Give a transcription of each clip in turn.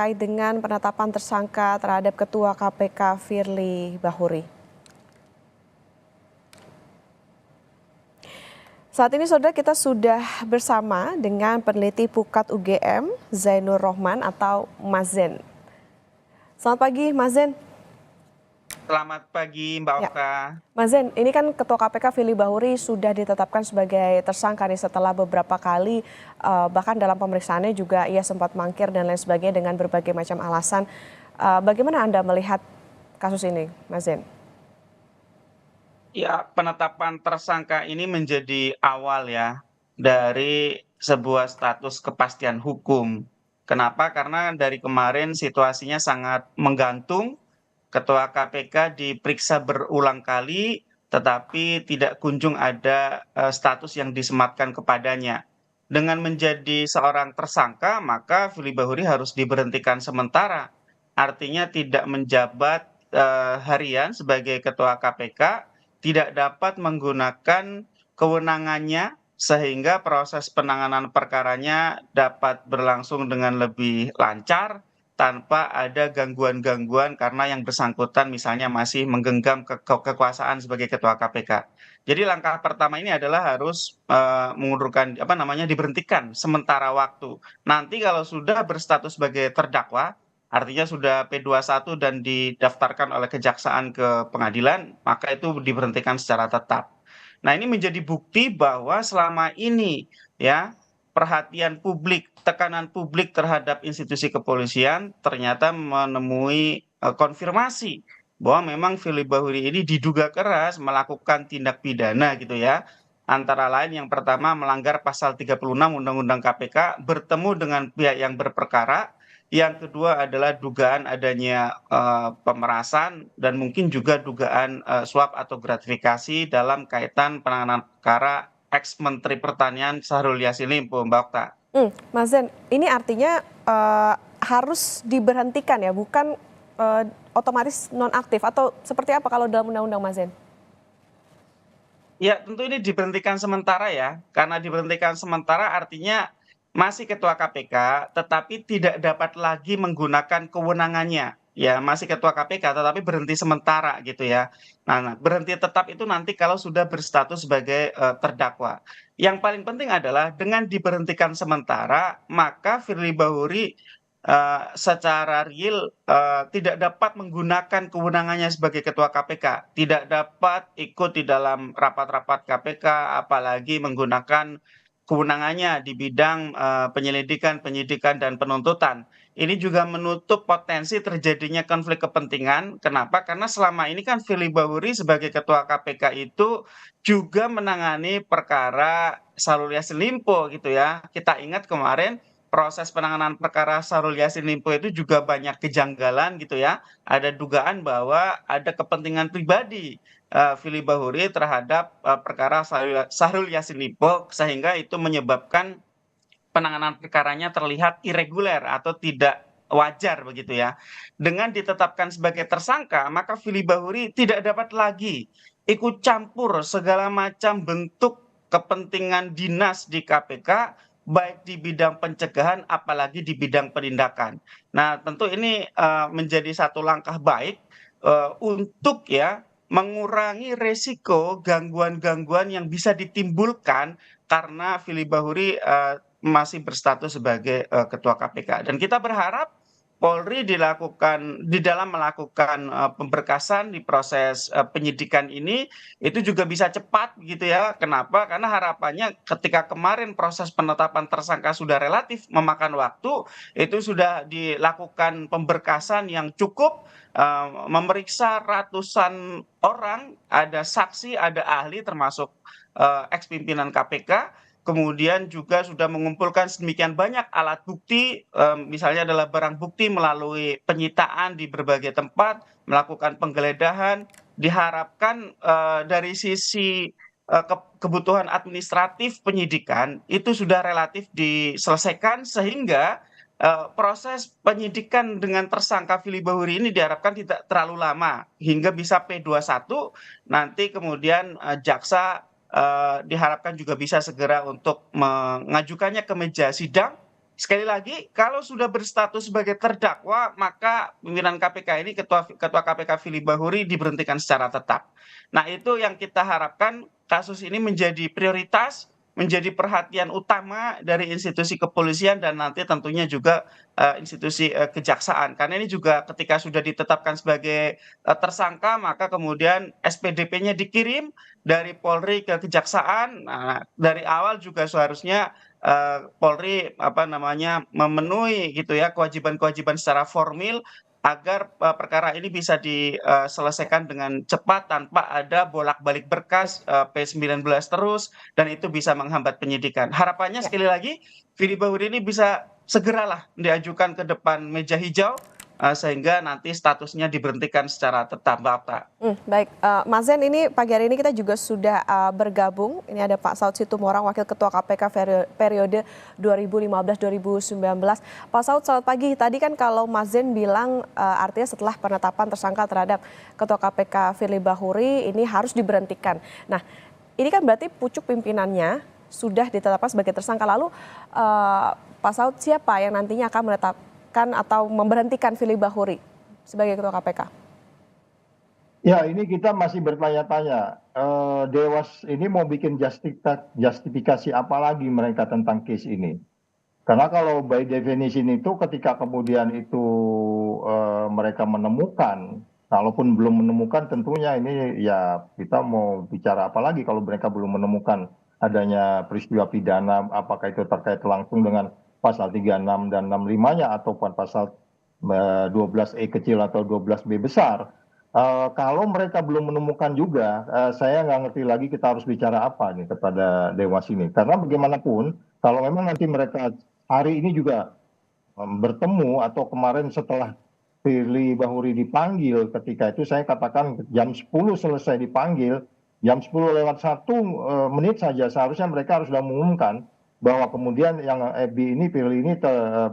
terkait dengan penetapan tersangka terhadap Ketua KPK Firly Bahuri. Saat ini saudara kita sudah bersama dengan peneliti Pukat UGM Zainur Rohman atau Mas Zen. Selamat pagi Mas Zen. Selamat pagi Mbak Ya. Okta. Mas Zen, ini kan Ketua KPK Firly Bahuri sudah ditetapkan sebagai tersangka nih setelah beberapa kali bahkan dalam pemeriksaannya juga ia sempat mangkir dan lain sebagainya dengan berbagai macam alasan. Bagaimana Anda melihat kasus ini, Mas Zen? Ya, penetapan tersangka ini menjadi awal ya dari sebuah status kepastian hukum. Kenapa? Karena dari kemarin situasinya sangat menggantung. Ketua KPK diperiksa berulang kali, tetapi tidak kunjung ada status yang disematkan kepadanya. Dengan menjadi seorang tersangka, maka Firly Bahuri harus diberhentikan sementara. Artinya tidak menjabat harian sebagai Ketua KPK, tidak dapat menggunakan kewenangannya sehingga proses penanganan perkaranya dapat berlangsung dengan lebih lancar tanpa ada gangguan-gangguan karena yang bersangkutan misalnya masih menggenggam kekuasaan sebagai Ketua KPK. Jadi langkah pertama ini adalah harus mengundurkan diberhentikan sementara waktu. Nanti kalau sudah berstatus sebagai terdakwa, artinya sudah P21 dan didaftarkan oleh kejaksaan ke pengadilan, maka itu diberhentikan secara tetap. Nah, ini menjadi bukti bahwa selama ini ya perhatian publik, tekanan publik terhadap institusi kepolisian ternyata menemui konfirmasi bahwa memang Firly Bahuri ini diduga keras melakukan tindak pidana gitu ya. Antara lain yang pertama melanggar pasal 36 Undang-Undang KPK bertemu dengan pihak yang berperkara. Yang kedua adalah dugaan adanya pemerasan dan mungkin juga dugaan suap atau gratifikasi dalam kaitan penanganan perkara ex-Menteri Pertanian Syahrul Yassin Limpo, Mbak Okta. Mas Zen, ini artinya harus diberhentikan ya, bukan otomatis nonaktif atau seperti apa kalau dalam undang-undang Mas Zen? Ya, tentu ini diberhentikan sementara ya, karena diberhentikan sementara artinya masih Ketua KPK, tetapi tidak dapat lagi menggunakan kewenangannya. Ya, masih Ketua KPK, tetapi berhenti sementara gitu ya. Nah, berhenti tetap itu nanti kalau sudah berstatus sebagai terdakwa. Yang paling penting adalah dengan diberhentikan sementara, maka Firly Bahuri secara real tidak dapat menggunakan kewenangannya sebagai Ketua KPK, tidak dapat ikut di dalam rapat-rapat KPK, apalagi menggunakan kewenangannya di bidang penyelidikan, penyidikan, dan penuntutan. Ini juga menutup potensi terjadinya konflik kepentingan. Kenapa? Karena selama ini kan Firly Bahuri sebagai Ketua KPK itu juga menangani perkara Syahrul Yassin Limpo gitu ya. Kita ingat kemarin proses penanganan perkara Syahrul Yassin Limpo itu juga banyak kejanggalan gitu ya. Ada dugaan bahwa ada kepentingan pribadi Firly Bahuri terhadap perkara Syahrul Yassin Limpo sehingga itu menyebabkan penanganan perkaranya terlihat irreguler atau tidak wajar begitu ya. Dengan ditetapkan sebagai tersangka, maka Firly Bahuri tidak dapat lagi ikut campur segala macam bentuk kepentingan dinas di KPK, baik di bidang pencegahan apalagi di bidang penindakan. Nah, tentu ini menjadi satu langkah baik untuk ya mengurangi resiko gangguan-gangguan yang bisa ditimbulkan karena Firly Bahuri masih berstatus sebagai Ketua KPK. Dan kita berharap Polri di dalam melakukan pemberkasan di proses penyidikan ini itu juga bisa cepat gitu ya. Kenapa? Karena harapannya ketika kemarin proses penetapan tersangka sudah relatif memakan waktu, itu sudah dilakukan pemberkasan yang cukup memeriksa ratusan orang, ada saksi, ada ahli termasuk ex-pimpinan KPK. Kemudian juga sudah mengumpulkan sedemikian banyak alat bukti, misalnya adalah barang bukti melalui penyitaan di berbagai tempat, melakukan penggeledahan. Diharapkan dari sisi kebutuhan administratif penyidikan itu sudah relatif diselesaikan sehingga proses penyidikan dengan tersangka Firly Bahuri ini diharapkan tidak terlalu lama hingga bisa P21 nanti kemudian jaksa diharapkan juga bisa segera untuk mengajukannya ke meja sidang sekali lagi kalau sudah berstatus sebagai terdakwa, maka pimpinan KPK ini Ketua KPK Firly Bahuri diberhentikan secara tetap. Nah, itu yang kita harapkan kasus ini menjadi prioritas, menjadi perhatian utama dari institusi kepolisian dan nanti tentunya juga institusi kejaksaan. Karena ini juga ketika sudah ditetapkan sebagai tersangka, maka kemudian SPDP-nya dikirim dari Polri ke kejaksaan. Nah, dari awal juga seharusnya Polri memenuhi gitu ya kewajiban-kewajiban secara formil agar perkara ini bisa diselesaikan dengan cepat tanpa ada bolak-balik berkas P19 terus dan itu bisa menghambat penyidikan. Harapannya Ya. sekali lagi Firly Bahuri ini bisa segeralah diajukan ke depan meja hijau sehingga nanti statusnya diberhentikan secara tetap, Bapak. Baik, Mas Zen, ini pagi hari ini kita juga sudah bergabung. Ini ada Pak Saud Situmorang, Wakil Ketua KPK periode 2015-2019. Pak Saud, selamat pagi. Tadi kan kalau Mas Zen bilang artinya setelah penetapan tersangka terhadap Ketua KPK Firly Bahuri ini harus diberhentikan. Nah, ini kan berarti pucuk pimpinannya sudah ditetapkan sebagai tersangka. Lalu Pak Saud, siapa yang nantinya akan menetapkan atau memberhentikan Firly Bahuri sebagai Ketua KPK? Ya, ini kita masih bertanya-tanya. Dewas ini mau bikin justifikasi apa lagi mereka tentang case ini? Karena kalau by definition itu ketika kemudian itu mereka menemukan, kalaupun belum menemukan tentunya ini ya kita mau bicara apa lagi kalau mereka belum menemukan adanya peristiwa pidana, apakah itu terkait langsung dengan pasal 36 dan 65-nya ataupun pasal 12E kecil atau 12B besar. Kalau mereka belum menemukan juga, saya nggak ngerti lagi kita harus bicara apa nih kepada Dewas ini. Karena bagaimanapun, kalau memang nanti mereka hari ini juga bertemu atau kemarin setelah Firly Bahuri dipanggil, ketika itu saya katakan jam 10 selesai dipanggil, jam 10 lewat 1 menit saja seharusnya mereka harus sudah mengumumkan bahwa kemudian yang Firly ini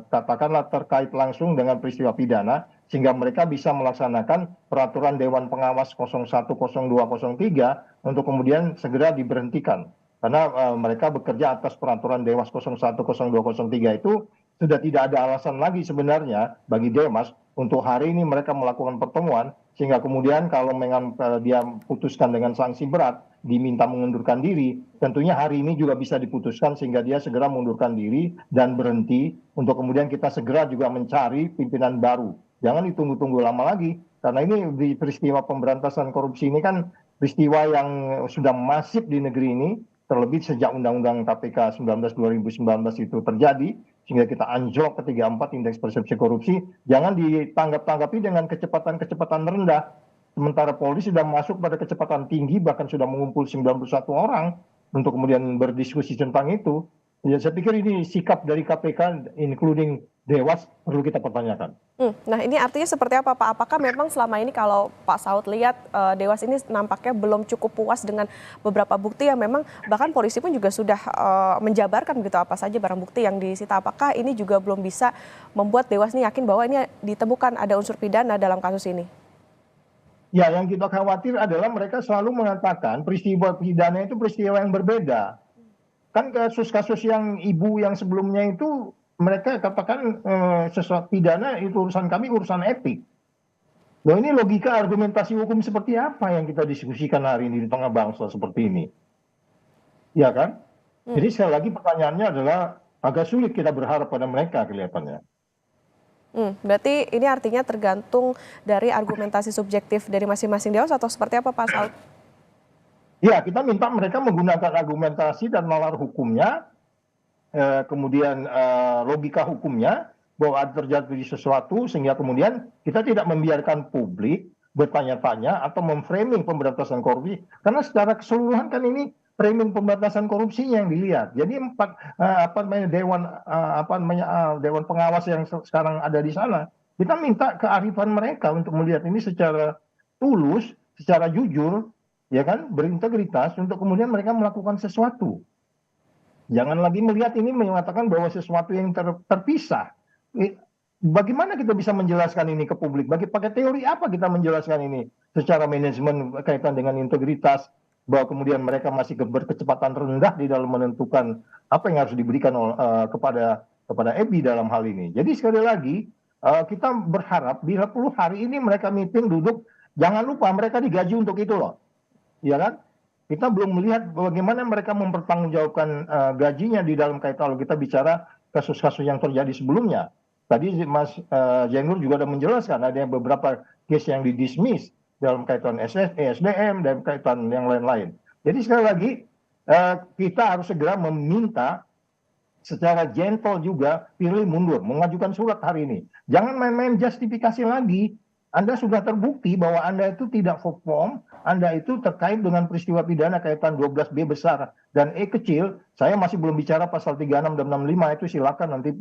katakanlah terkait langsung dengan peristiwa pidana, sehingga mereka bisa melaksanakan peraturan Dewan Pengawas 01, 02, 03 untuk kemudian segera diberhentikan. Karena mereka bekerja atas peraturan Dewas 01, 02, 03 itu sudah tidak ada alasan lagi sebenarnya bagi Dewas untuk hari ini mereka melakukan pertemuan, sehingga kemudian kalau memang dia putuskan dengan sanksi berat, diminta mengundurkan diri, tentunya hari ini juga bisa diputuskan sehingga dia segera mengundurkan diri dan berhenti untuk kemudian kita segera juga mencari pimpinan baru. Jangan ditunggu-tunggu lama lagi, karena ini di peristiwa pemberantasan korupsi ini kan peristiwa yang sudah masif di negeri ini, terlebih sejak Undang-Undang KPK 19 2019 itu terjadi, sehingga kita anjlok ke 34 indeks persepsi korupsi. Jangan ditanggap-tanggapi dengan kecepatan-kecepatan rendah. Sementara Polri sudah masuk pada kecepatan tinggi, bahkan sudah mengumpul 91 orang untuk kemudian berdiskusi tentang itu. Ya, saya pikir ini sikap dari KPK, including Dewas, perlu kita pertanyakan. Nah, ini artinya seperti apa, Pak? Apakah memang selama ini kalau Pak Saud lihat Dewas ini nampaknya belum cukup puas dengan beberapa bukti yang memang bahkan polisi pun juga sudah menjabarkan begitu apa saja barang bukti yang disita. Apakah ini juga belum bisa membuat Dewas ini yakin bahwa ini ditemukan ada unsur pidana dalam kasus ini? Ya, yang kita khawatir adalah mereka selalu mengatakan peristiwa pidana itu peristiwa yang berbeda. Kan kasus-kasus yang ibu yang sebelumnya itu mereka katakan sesuatu pidana itu urusan kami, urusan etik. Loh, ini logika argumentasi hukum seperti apa yang kita diskusikan hari ini di tengah bangsa seperti ini? Ya kan? Jadi sekali lagi pertanyaannya adalah agak sulit kita berharap pada mereka kelihatannya. Berarti ini artinya tergantung dari argumentasi subjektif dari masing-masing Dewas atau seperti apa, Pak Saud? Ya, kita minta mereka menggunakan argumentasi dan nalar hukumnya, kemudian logika hukumnya, bahwa ada terjadi sesuatu sehingga kemudian kita tidak membiarkan publik bertanya-tanya atau memframing pemberantasan korupsi, karena secara keseluruhan kan ini framing pemberantasan korupsinya yang dilihat. Jadi dewan pengawas yang sekarang ada di sana, kita minta kearifan mereka untuk melihat ini secara tulus, secara jujur, ya kan, berintegritas untuk kemudian mereka melakukan sesuatu. Jangan lagi melihat ini mengatakan bahwa sesuatu yang terpisah. Bagaimana kita bisa menjelaskan ini ke publik? Pakai teori apa kita menjelaskan ini secara manajemen kaitan dengan integritas, bahwa kemudian mereka masih berkecepatan rendah di dalam menentukan apa yang harus diberikan kepada kepada EBI dalam hal ini. Jadi sekali lagi kita berharap bila perlu hari ini mereka meeting duduk, jangan lupa mereka digaji untuk itu loh, ya kan? Kita belum melihat bagaimana mereka mempertanggungjawabkan gajinya di dalam kaitan kalau kita bicara kasus-kasus yang terjadi sebelumnya. Tadi Mas Zainur juga sudah menjelaskan ada beberapa case yang didismiss dalam kaitan SDM dan kaitan yang lain-lain. Jadi sekali lagi kita harus segera meminta secara gentle juga Firly mundur, mengajukan surat hari ini. Jangan main-main justifikasi lagi. Anda sudah terbukti bahwa Anda itu tidak perform, Anda itu terkait dengan peristiwa pidana kaitan 12B besar dan E kecil. Saya masih belum bicara pasal 36 dan 65, itu silakan nanti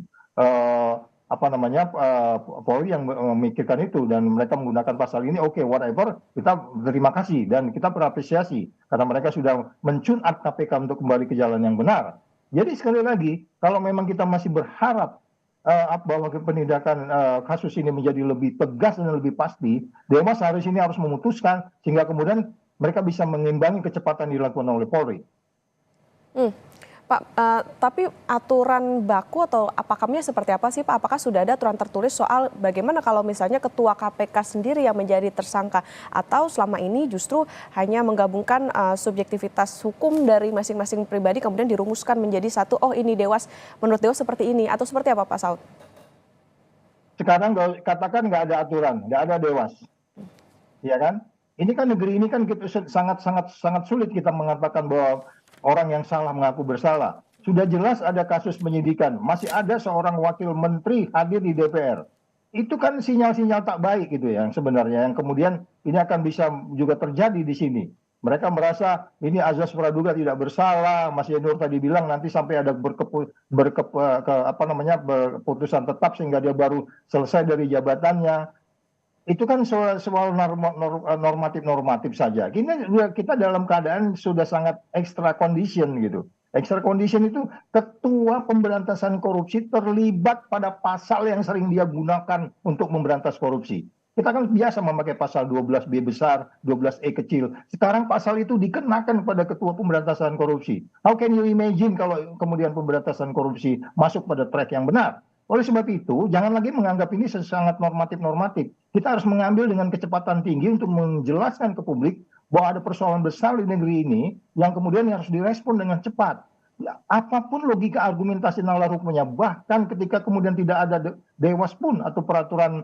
Polri yang memikirkan itu dan mereka menggunakan pasal ini, oke, whatever, kita terima kasih dan kita berapresiasi karena mereka sudah mencun KPK untuk kembali ke jalan yang benar. Jadi sekali lagi, kalau memang kita masih berharap bahwa penindakan kasus ini menjadi lebih tegas dan lebih pasti, Dewas hari ini harus memutuskan sehingga kemudian mereka bisa mengimbangi kecepatan dilakukan oleh Polri. Pak, tapi aturan baku atau pakamnya seperti apa sih Pak? Apakah sudah ada aturan tertulis soal bagaimana kalau misalnya ketua KPK sendiri yang menjadi tersangka atau selama ini justru hanya menggabungkan subjektivitas hukum dari masing-masing pribadi kemudian dirumuskan menjadi satu, oh ini Dewas, menurut Dewas seperti ini atau seperti apa Pak Saud? Sekarang katakan nggak ada aturan, nggak ada Dewas, ya kan? Ini kan negeri ini kan sangat sulit kita mengatakan bahwa orang yang salah mengaku bersalah. Sudah jelas ada kasus penyidikan, masih ada seorang wakil menteri hadir di DPR. Itu kan sinyal-sinyal tak baik gitu ya, yang sebenarnya yang kemudian ini akan bisa juga terjadi di sini. Mereka merasa ini azas praduga tidak bersalah. Mas Yenur tadi bilang nanti sampai ada keputusan tetap sehingga dia baru selesai dari jabatannya. Itu kan soal normatif saja. Kita dalam keadaan sudah sangat extra condition gitu. Extra condition itu ketua pemberantasan korupsi terlibat pada pasal yang sering dia gunakan untuk memberantas korupsi. Kita kan biasa memakai pasal 12B besar, 12E kecil. Sekarang pasal itu dikenakan kepada ketua pemberantasan korupsi. How can you imagine kalau kemudian pemberantasan korupsi masuk pada track yang benar? Oleh sebab itu, jangan lagi menganggap ini sangat normatif. Kita harus mengambil dengan kecepatan tinggi untuk menjelaskan ke publik bahwa ada persoalan besar di negeri ini yang kemudian harus direspon dengan cepat. Ya, apapun logika argumentasi nalar hukumnya, bahkan ketika kemudian tidak ada dewas pun atau peraturan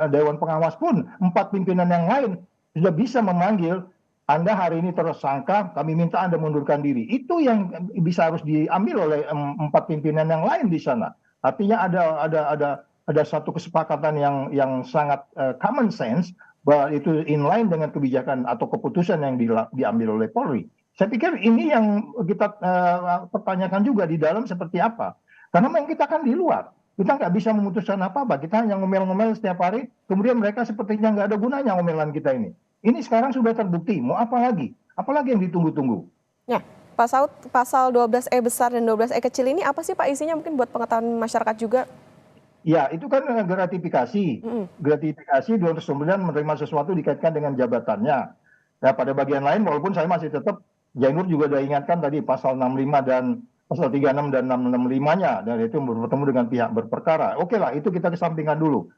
Dewan Pengawas pun, 4 pimpinan yang lain sudah bisa memanggil Anda hari ini tersangka, kami minta Anda mundurkan diri. Itu yang bisa harus diambil oleh 4 pimpinan yang lain di sana. Artinya ada satu kesepakatan yang sangat common sense bahwa itu inline dengan kebijakan atau keputusan yang diambil oleh Polri. Saya pikir ini yang kita pertanyakan juga di dalam seperti apa. Karena memang kita kan di luar, kita nggak bisa memutuskan apa-apa. Kita hanya ngomel-ngomel setiap hari, kemudian mereka sepertinya nggak ada gunanya ngomelan kita ini. Ini sekarang sudah terbukti, mau apa lagi? Apalagi yang ditunggu-tunggu? Ya. Pak Saud, pasal 12E besar dan 12E kecil ini apa sih Pak isinya mungkin buat pengetahuan masyarakat juga? Ya, itu kan gratifikasi. Gratifikasi 209 menerima sesuatu dikaitkan dengan jabatannya. Nah, pada bagian lain walaupun saya masih tetap, Jainur juga sudah ingatkan tadi pasal 65 dan pasal 36 dan 665-nya, dan itu bertemu dengan pihak berperkara. Oke lah, itu kita kesampingkan dulu.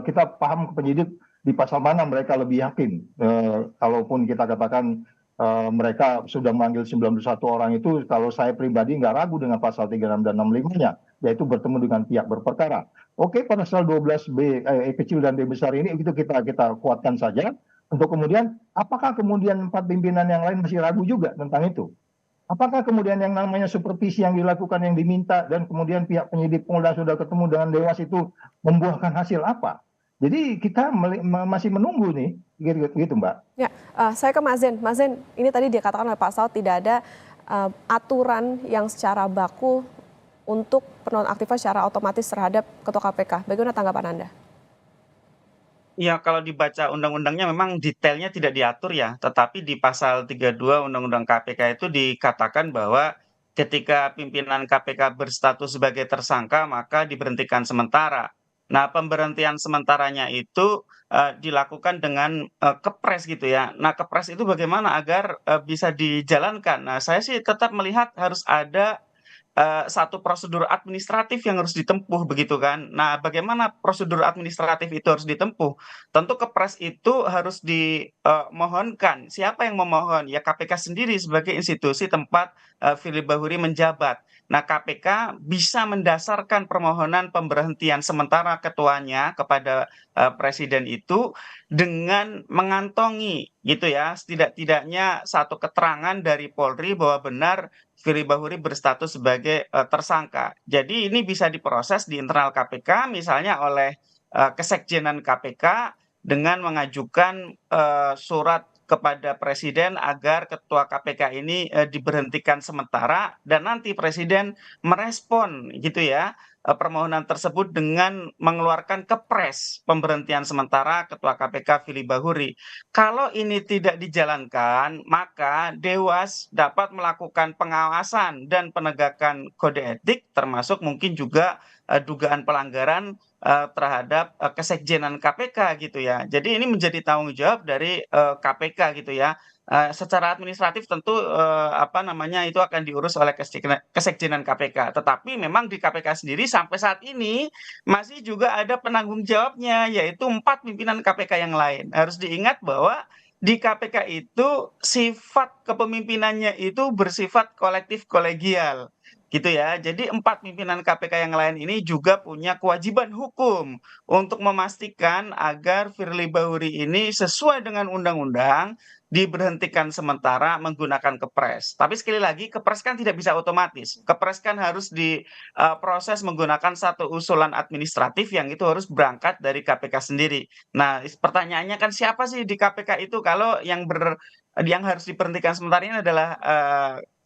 Kita paham penyidik di pasal mana mereka lebih yakin. Kalaupun kita katakan mereka sudah memanggil 91 orang itu, kalau saya pribadi nggak ragu dengan pasal 36 dan 65-nya, yaitu bertemu dengan pihak berperkara. Oke, pasal 12B kecil dan B besar ini itu kita kuatkan saja. Untuk kemudian, apakah kemudian 4 pimpinan yang lain masih ragu juga tentang itu? Apakah kemudian yang namanya supervisi yang dilakukan yang diminta dan kemudian pihak penyidik Polda sudah ketemu dengan Dewas itu membuahkan hasil apa? Jadi kita masih menunggu nih, gitu Mbak. Ya, saya ke Mas Zain. Mas Zain, ini tadi dikatakan oleh Pak Saud tidak ada aturan yang secara baku untuk penonaktifan secara otomatis terhadap Ketua KPK. Bagaimana tanggapan Anda? Ya, kalau dibaca undang-undangnya memang detailnya tidak diatur ya, tetapi di pasal 32 Undang-Undang KPK itu dikatakan bahwa ketika pimpinan KPK berstatus sebagai tersangka maka diberhentikan sementara. Nah, pemberhentian sementaranya itu dilakukan dengan kepres gitu ya. Nah, kepres itu bagaimana agar bisa dijalankan? Nah, saya sih tetap melihat harus ada satu prosedur administratif yang harus ditempuh begitu kan. Nah, bagaimana prosedur administratif itu harus ditempuh? Tentu Kepres itu harus dimohonkan. Siapa yang memohon? Ya KPK sendiri sebagai institusi tempat Firly Bahuri menjabat. Nah, KPK bisa mendasarkan permohonan pemberhentian sementara ketuanya kepada presiden itu dengan mengantongi gitu ya, setidak-tidaknya satu keterangan dari Polri bahwa benar Firly Bahuri berstatus sebagai tersangka. Jadi ini bisa diproses di internal KPK misalnya oleh Kesekjenan KPK dengan mengajukan surat kepada presiden agar ketua KPK ini diberhentikan sementara dan nanti presiden merespon gitu ya permohonan tersebut dengan mengeluarkan kepres pemberhentian sementara ketua KPK Firly Bahuri. Kalau ini tidak dijalankan, maka Dewas dapat melakukan pengawasan dan penegakan kode etik, termasuk mungkin juga dugaan pelanggaran terhadap kesekjenan KPK gitu ya. Jadi ini menjadi tanggung jawab dari KPK gitu ya. Secara administratif tentu apa namanya itu akan diurus oleh kesekjenan KPK. Tetapi memang di KPK sendiri sampai saat ini masih juga ada penanggung jawabnya, yaitu 4 pimpinan KPK yang lain. Harus diingat bahwa di KPK itu sifat kepemimpinannya itu bersifat kolektif kolegial gitu ya. Jadi 4 pimpinan KPK yang lain ini juga punya kewajiban hukum untuk memastikan agar Firly Bahuri ini sesuai dengan undang-undang diberhentikan sementara menggunakan kepres. Tapi sekali lagi kepres kan tidak bisa otomatis. Kepres kan harus diproses menggunakan satu usulan administratif yang itu harus berangkat dari KPK sendiri. Nah, pertanyaannya kan siapa sih di KPK itu kalau yang harus diberhentikan sementara ini adalah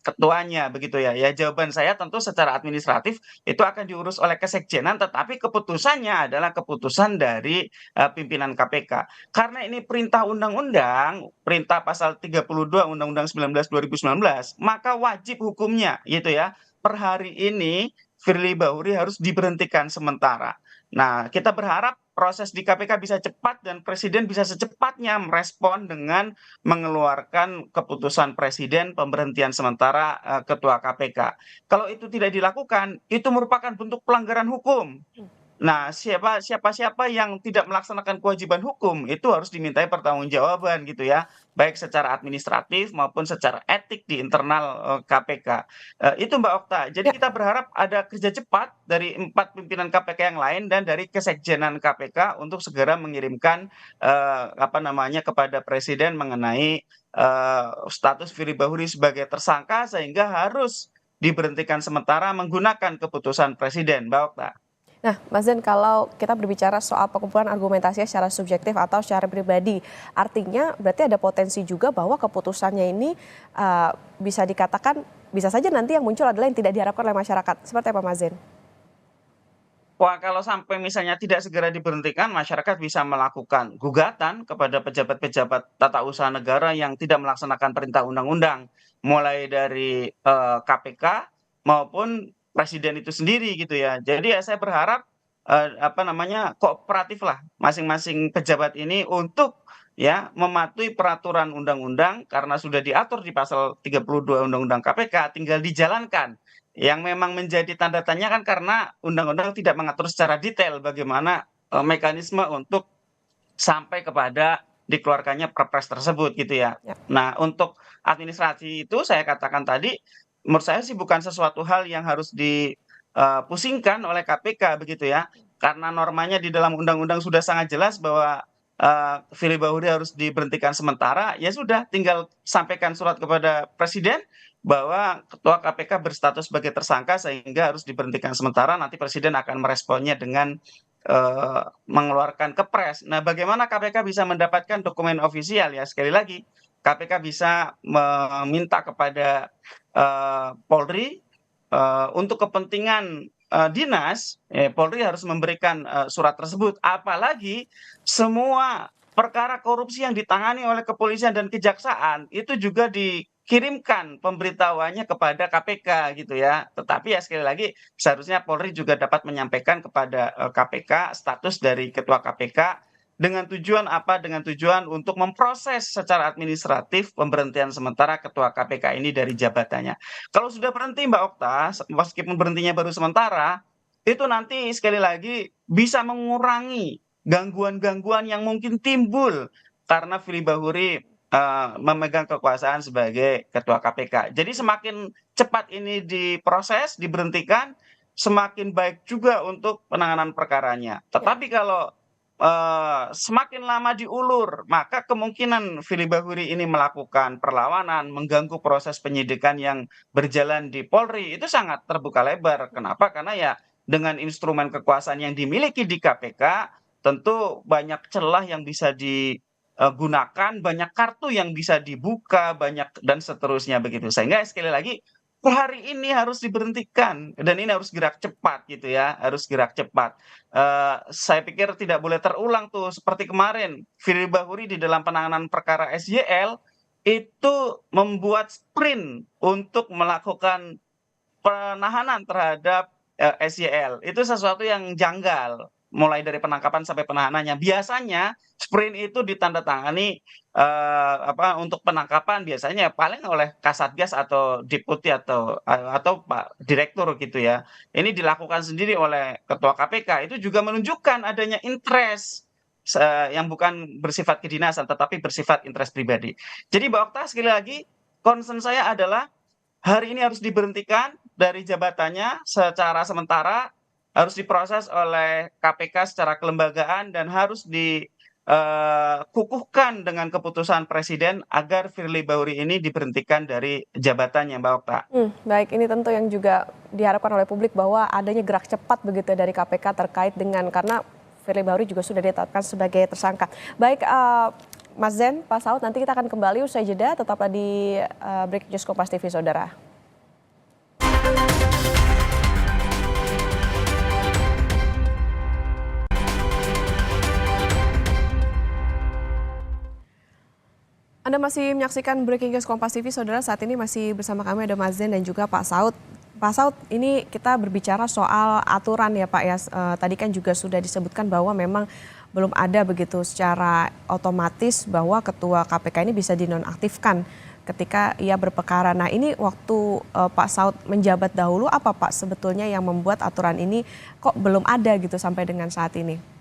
ketuanya begitu ya. Ya jawaban saya tentu secara administratif itu akan diurus oleh kesekjenan tetapi keputusannya adalah keputusan dari pimpinan KPK. Karena ini perintah undang-undang, perintah pasal 32 Undang-Undang 19 2019, maka wajib hukumnya gitu ya. Per hari ini Firly Bahuri harus diberhentikan sementara. Nah, kita berharap proses di KPK bisa cepat dan presiden bisa secepatnya merespon dengan mengeluarkan keputusan presiden pemberhentian sementara ketua KPK. Kalau itu tidak dilakukan, itu merupakan bentuk pelanggaran hukum. Nah, siapa yang tidak melaksanakan kewajiban hukum itu harus dimintai pertanggungjawaban gitu ya, baik secara administratif maupun secara etik di internal KPK. Itu Mbak Okta. Jadi Ya, kita berharap ada kerja cepat dari 4 pimpinan KPK yang lain dan dari kesekjenan KPK untuk segera mengirimkan apa namanya kepada presiden mengenai status Firly Bahuri sebagai tersangka sehingga harus diberhentikan sementara menggunakan keputusan presiden, Mbak Okta. nah Mas Zen, kalau kita berbicara soal pengumpulan argumentasi secara subjektif atau secara pribadi, artinya berarti ada potensi juga bahwa keputusannya ini bisa dikatakan bisa saja nanti yang muncul adalah yang tidak diharapkan oleh masyarakat. Seperti apa Mas Zen? Wah, kalau sampai misalnya tidak segera diberhentikan, masyarakat bisa melakukan gugatan kepada pejabat-pejabat tata usaha negara yang tidak melaksanakan perintah undang-undang, mulai dari KPK maupun presiden itu sendiri gitu ya. Jadi ya saya berharap apa namanya kooperatif lah masing-masing pejabat ini untuk ya mematuhi peraturan undang-undang karena sudah diatur di pasal 32 Undang-Undang KPK, tinggal dijalankan. Yang memang menjadi tanda tanya kan karena undang-undang tidak mengatur secara detail bagaimana mekanisme untuk sampai kepada dikeluarkannya perpres tersebut gitu ya. Ya. Nah, untuk administrasi itu saya katakan tadi, menurut saya sih bukan sesuatu hal yang harus dipusingkan oleh KPK begitu ya. Karena normanya di dalam undang-undang sudah sangat jelas bahwa Firly Bahuri harus diberhentikan sementara, ya sudah tinggal sampaikan surat kepada presiden bahwa ketua KPK berstatus sebagai tersangka sehingga harus diberhentikan sementara, nanti presiden akan meresponnya dengan mengeluarkan kepres. Nah, bagaimana KPK bisa mendapatkan dokumen ofisial ya? Sekali lagi, KPK bisa meminta kepada Polri untuk kepentingan dinas, Polri harus memberikan surat tersebut. Apalagi semua perkara korupsi yang ditangani oleh kepolisian dan kejaksaan itu juga dikirimkan pemberitahuannya kepada KPK gitu ya. Tetapi ya sekali lagi seharusnya Polri juga dapat menyampaikan kepada KPK status dari ketua KPK Dengan tujuan apa? Dengan tujuan untuk memproses secara administratif pemberhentian sementara Ketua KPK ini dari jabatannya. Kalau sudah berhenti Mbak Okta, meskipun berhentinya baru sementara, itu nanti sekali lagi bisa mengurangi gangguan-gangguan yang mungkin timbul karena Firly Bahuri memegang kekuasaan sebagai Ketua KPK. Jadi semakin cepat ini diproses, diberhentikan, semakin baik juga untuk penanganan perkaranya. Tetapi kalau semakin lama diulur, maka kemungkinan Firly Bahuri ini melakukan perlawanan, mengganggu proses penyidikan yang berjalan di Polri itu sangat terbuka lebar. Kenapa? Karena ya dengan instrumen kekuasaan yang dimiliki di KPK, tentu banyak celah yang bisa digunakan, banyak kartu yang bisa dibuka, banyak dan seterusnya begitu. Sehingga sekali lagi per hari ini harus diberhentikan dan ini harus gerak cepat gitu ya, harus gerak cepat. Saya pikir tidak boleh terulang tuh seperti kemarin Firly Bahuri di dalam penanganan perkara SYL itu membuat sprint untuk melakukan penahanan terhadap SYL. Itu sesuatu yang janggal mulai dari penangkapan sampai penahanannya. Biasanya sprint itu ditandatangani untuk penangkapan biasanya paling oleh Kasatgas atau Deputi atau Pak Direktur gitu ya. Ini dilakukan sendiri oleh Ketua KPK. Itu juga menunjukkan adanya interest yang bukan bersifat kedinasan tetapi bersifat interest pribadi. Jadi Mbak Okta sekali lagi concern saya adalah hari ini harus diberhentikan dari jabatannya secara sementara, harus diproses oleh KPK secara kelembagaan dan harus dikukuhkan dengan keputusan Presiden agar Firly Bahuri ini diberhentikan dari jabatannya, Mbak Okta. Baik, ini tentu yang juga diharapkan oleh publik bahwa adanya gerak cepat begitu dari KPK terkait dengan karena Firly Bahuri juga sudah ditetapkan sebagai tersangka. Baik, Mas Zen, Pak Saud, nanti kita akan kembali usai jeda, tetaplah di Breaking News Kompas TV, Saudara. Anda masih menyaksikan Breaking News Kompas TV, Saudara. Saat ini masih bersama kami ada Mas Zen dan juga Pak Saud. Pak Saud, ini kita berbicara soal aturan ya Pak ya. Tadi kan juga sudah disebutkan bahwa memang belum ada begitu secara otomatis bahwa Ketua KPK ini bisa dinonaktifkan ketika ia berperkara. Nah ini waktu Pak Saud menjabat dahulu, apa Pak sebetulnya yang membuat aturan ini kok belum ada gitu sampai dengan saat ini?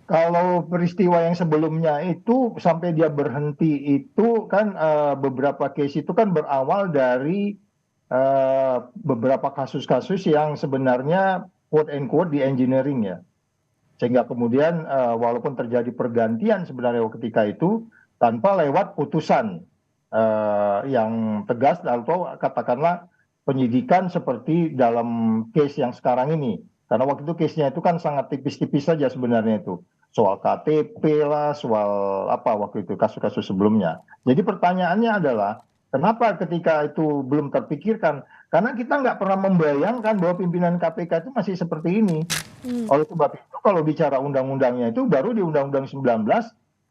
Kalau peristiwa yang sebelumnya itu sampai dia berhenti itu kan beberapa case itu kan berawal dari beberapa kasus-kasus yang sebenarnya quote and quote di engineering ya. Sehingga kemudian walaupun terjadi pergantian sebenarnya ketika itu tanpa lewat putusan yang tegas atau katakanlah penyidikan seperti dalam case yang sekarang ini. Karena waktu itu case-nya itu kan sangat tipis-tipis saja sebenarnya itu. Soal KTP lah, soal apa waktu itu kasus-kasus sebelumnya. Jadi pertanyaannya adalah kenapa ketika itu belum terpikirkan? Karena kita nggak pernah membayangkan bahwa pimpinan KPK itu masih seperti ini. Oleh sebab itu kalau bicara undang-undangnya itu baru di Undang-Undang 19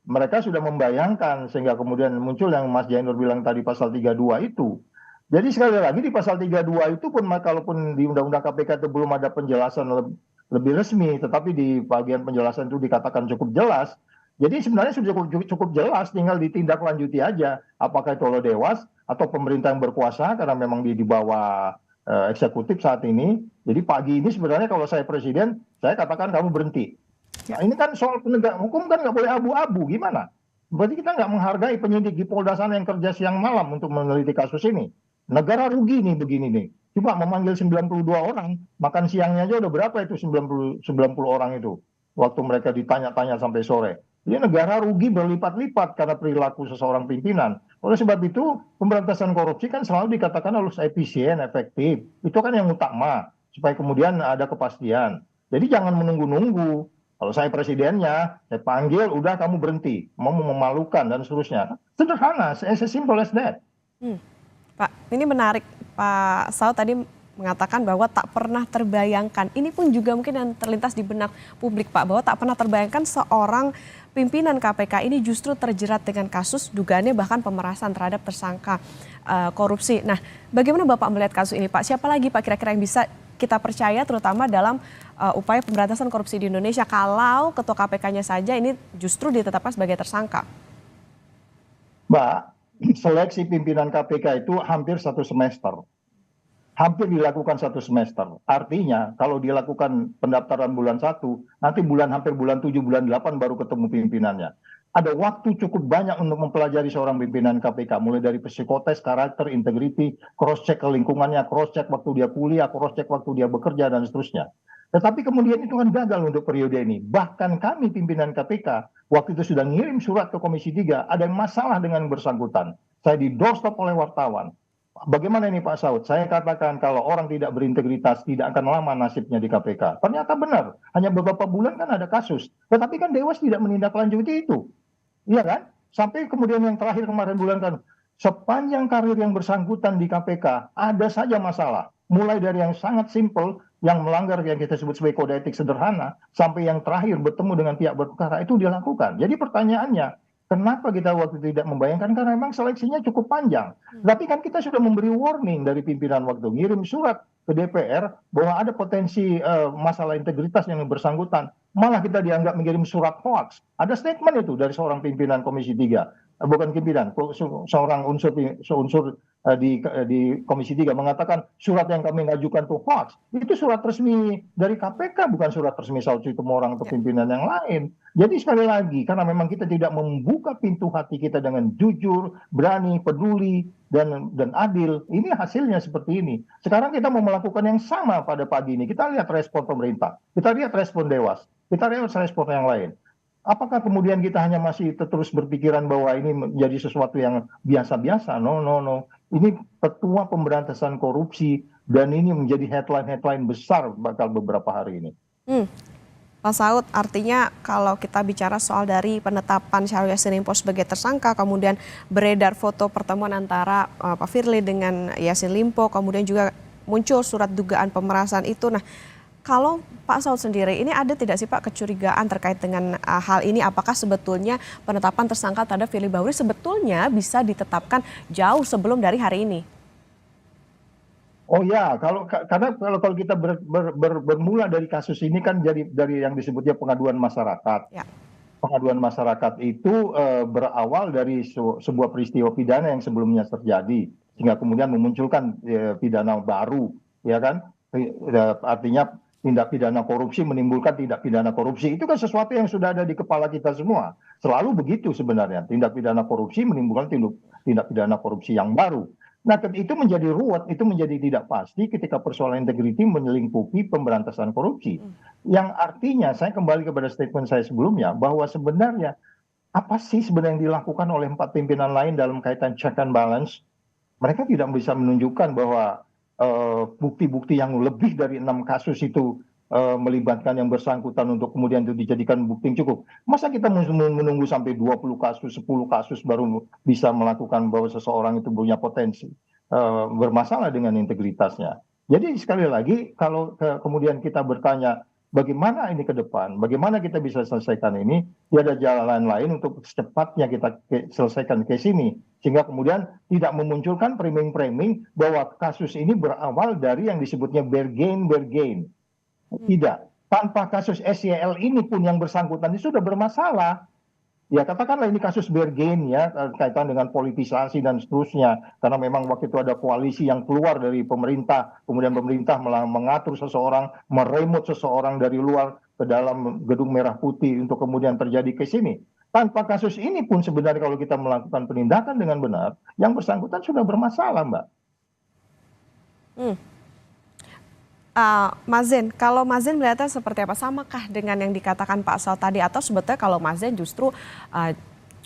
mereka sudah membayangkan sehingga kemudian muncul yang Mas Jainur bilang tadi pasal 32 itu. Jadi sekali lagi di pasal 32 itu pun kalaupun di Undang-Undang KPK itu belum ada penjelasan lebih resmi, tetapi di bagian penjelasan itu dikatakan cukup jelas. Jadi sebenarnya sudah cukup jelas, tinggal ditindaklanjuti aja. Apakah itu oleh Dewas atau pemerintah yang berkuasa, karena memang di bawah eksekutif saat ini. Jadi pagi ini sebenarnya kalau saya presiden, saya katakan kamu berhenti. Nah ini kan soal penegak hukum kan nggak boleh abu-abu, gimana? Berarti kita nggak menghargai penyidik di Polda sana yang kerja siang malam untuk meneliti kasus ini. Negara rugi nih begini nih. Cuma memanggil 92 orang, makan siangnya aja udah berapa itu 90 orang itu. Waktu mereka ditanya-tanya sampai sore. Jadi negara rugi berlipat-lipat karena perilaku seseorang pimpinan. Oleh sebab itu, pemberantasan korupsi kan selalu dikatakan harus efisien, efektif. Itu kan yang utama, supaya kemudian ada kepastian. Jadi jangan menunggu-nunggu. Kalau saya presidennya, saya panggil, udah kamu berhenti. Mau memalukan dan seterusnya. Sederhana, as simple as that. Pak, ini menarik. Pak Saud tadi mengatakan bahwa tak pernah terbayangkan. Ini pun juga mungkin yang terlintas di benak publik Pak, bahwa tak pernah terbayangkan seorang pimpinan KPK ini justru terjerat dengan kasus dugaannya bahkan pemerasan terhadap tersangka korupsi. Nah, bagaimana Bapak melihat kasus ini Pak? Siapa lagi Pak kira-kira yang bisa kita percaya terutama dalam upaya pemberantasan korupsi di Indonesia kalau ketua KPK-nya saja ini justru ditetapkan sebagai tersangka? Mbak, seleksi pimpinan KPK itu hampir 1 semester. Hampir dilakukan 1 semester. Artinya kalau dilakukan pendaftaran bulan 1, nanti hampir bulan 7, bulan 8 baru ketemu pimpinannya. Ada waktu cukup banyak untuk mempelajari seorang pimpinan KPK, mulai dari psikotes, karakter, integriti, cross-check ke lingkungannya, cross-check waktu dia kuliah, cross-check waktu dia bekerja, dan seterusnya. Tetapi kemudian itu kan gagal untuk periode ini. Bahkan kami pimpinan KPK, waktu itu sudah ngirim surat ke Komisi 3, ada masalah dengan yang bersangkutan. Saya di doorstop oleh wartawan. Bagaimana ini Pak Saud? Saya katakan kalau orang tidak berintegritas tidak akan lama nasibnya di KPK. Ternyata benar, hanya beberapa bulan kan ada kasus. Tetapi kan Dewas tidak menindaklanjuti itu. Iya kan? Sampai kemudian yang terakhir kemarin bulan kan, sepanjang karir yang bersangkutan di KPK ada saja masalah. Mulai dari yang sangat simpel, yang melanggar yang kita sebut sebagai kode etik sederhana, sampai yang terakhir bertemu dengan pihak berperkara itu dilakukan. Jadi pertanyaannya, kenapa kita waktu itu tidak membayangkan? Karena memang seleksinya cukup panjang. Tapi kan kita sudah memberi warning dari pimpinan waktu, ngirim surat ke DPR bahwa ada potensi masalah integritas yang bersangkutan. Malah kita dianggap mengirim surat hoax. Ada statement itu dari seorang pimpinan Komisi 3. Bukan pimpinan, seorang unsur di Komisi 3 mengatakan surat yang kami ngajukan itu hoax. Itu surat resmi dari KPK, bukan surat resmi Saud Situmorang atau pimpinan yang lain. Jadi sekali lagi, karena memang kita tidak membuka pintu hati kita dengan jujur, berani, peduli, dan adil, ini hasilnya seperti ini. Sekarang kita mau melakukan yang sama pada pagi ini. Kita lihat respon pemerintah, kita lihat respon Dewas, kita lihat respon yang lain. Apakah kemudian kita hanya masih terus berpikiran bahwa ini menjadi sesuatu yang biasa-biasa? No, no, no. Ini Ketua Pemberantasan Korupsi dan ini menjadi headline-headline besar bakal beberapa hari ini. Pak Saud, artinya kalau kita bicara soal dari penetapan Syahrul Yassin Limpo sebagai tersangka, kemudian beredar foto pertemuan antara Pak Firly dengan Yassin Limpo, kemudian juga muncul surat dugaan pemerasan itu. Nah, kalau Pak Saud sendiri, ini ada tidak sih Pak kecurigaan terkait dengan hal ini? Apakah sebetulnya penetapan tersangka terhadap Firly Bahuri sebetulnya bisa ditetapkan jauh sebelum dari hari ini? Oh ya, karena kalau kita bermula dari kasus ini kan dari yang disebutnya pengaduan masyarakat. Ya. Pengaduan masyarakat itu berawal dari sebuah peristiwa pidana yang sebelumnya terjadi, sehingga kemudian memunculkan pidana baru, ya kan? Artinya tindak pidana korupsi menimbulkan tindak pidana korupsi. Itu kan sesuatu yang sudah ada di kepala kita semua. Selalu begitu sebenarnya. Tindak pidana korupsi menimbulkan tindak pidana korupsi yang baru. Nah, itu menjadi ruwet, itu menjadi tidak pasti ketika persoalan integriti menyelingkupi pemberantasan korupsi. Yang artinya, saya kembali kepada statement saya sebelumnya, bahwa sebenarnya apa sih sebenarnya yang dilakukan oleh 4 pimpinan lain dalam kaitan check and balance? Mereka tidak bisa menunjukkan bahwa bukti-bukti yang lebih dari 6 kasus itu melibatkan yang bersangkutan untuk kemudian itu dijadikan bukti yang cukup. Masa kita menunggu sampai 20 kasus, 10 kasus baru bisa melakukan bahwa seseorang itu punya potensi bermasalah dengan integritasnya. Jadi sekali lagi kalau kemudian kita bertanya bagaimana ini ke depan, bagaimana kita bisa selesaikan ini, ya ada jalan lain untuk secepatnya kita selesaikan case ini. Sehingga kemudian tidak memunculkan framing-framing bahwa kasus ini berawal dari yang disebutnya bergain. Tidak. Tanpa kasus SYL ini pun yang bersangkutan itu sudah bermasalah. Ya katakanlah ini kasus bergain ya, kaitan dengan politisasi dan seterusnya. Karena memang waktu itu ada koalisi yang keluar dari pemerintah. Kemudian pemerintah mengatur seseorang, meremut seseorang dari luar ke dalam gedung merah putih untuk kemudian terjadi case ini. Tanpa kasus ini pun sebenarnya kalau kita melakukan penindakan dengan benar, yang bersangkutan sudah bermasalah, Mbak. Mas Zain, kalau Mas Zain melihatnya seperti apa? Samakah dengan yang dikatakan Pak Saud tadi? Atau sebetulnya kalau Mas Zain justru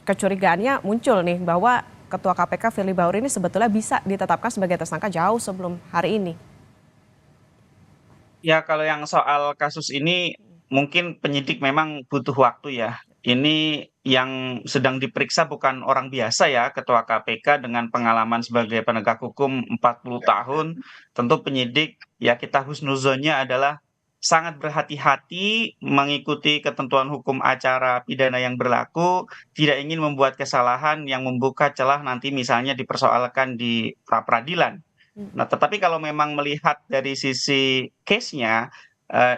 kecurigaannya muncul nih bahwa Ketua KPK Firly Bahuri ini sebetulnya bisa ditetapkan sebagai tersangka jauh sebelum hari ini? Ya, kalau yang soal kasus ini mungkin penyidik memang butuh waktu ya. Ini yang sedang diperiksa bukan orang biasa ya, Ketua KPK dengan pengalaman sebagai penegak hukum 40 tahun. Tentu penyidik ya kita husnuzonnya adalah sangat berhati-hati mengikuti ketentuan hukum acara pidana yang berlaku, tidak ingin membuat kesalahan yang membuka celah nanti misalnya dipersoalkan di pra peradilan. Nah, tetapi kalau memang melihat dari sisi case-nya,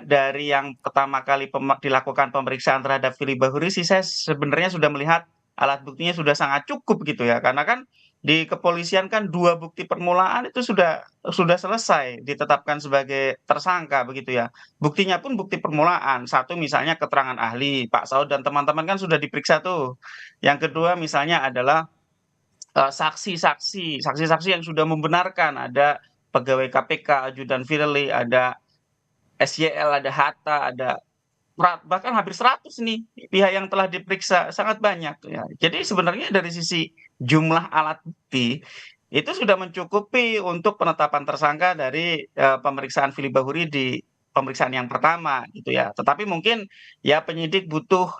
Dari yang pertama kali dilakukan pemeriksaan terhadap Firly Bahuri sih saya sebenarnya sudah melihat alat buktinya sudah sangat cukup gitu ya, karena kan di kepolisian kan 2 bukti permulaan itu sudah selesai ditetapkan sebagai tersangka begitu ya. Buktinya pun bukti permulaan, satu misalnya keterangan ahli, Pak Saud dan teman-teman kan sudah diperiksa tuh. Yang kedua misalnya adalah saksi-saksi yang sudah membenarkan ada pegawai KPK, ajudan Firly, ada SYL, ada Hatta, ada bahkan hampir 100 nih pihak yang telah diperiksa, sangat banyak ya. Jadi sebenarnya dari sisi jumlah alat bukti itu sudah mencukupi untuk penetapan tersangka dari pemeriksaan Firly Bahuri di pemeriksaan yang pertama gitu ya. Tetapi mungkin ya penyidik butuh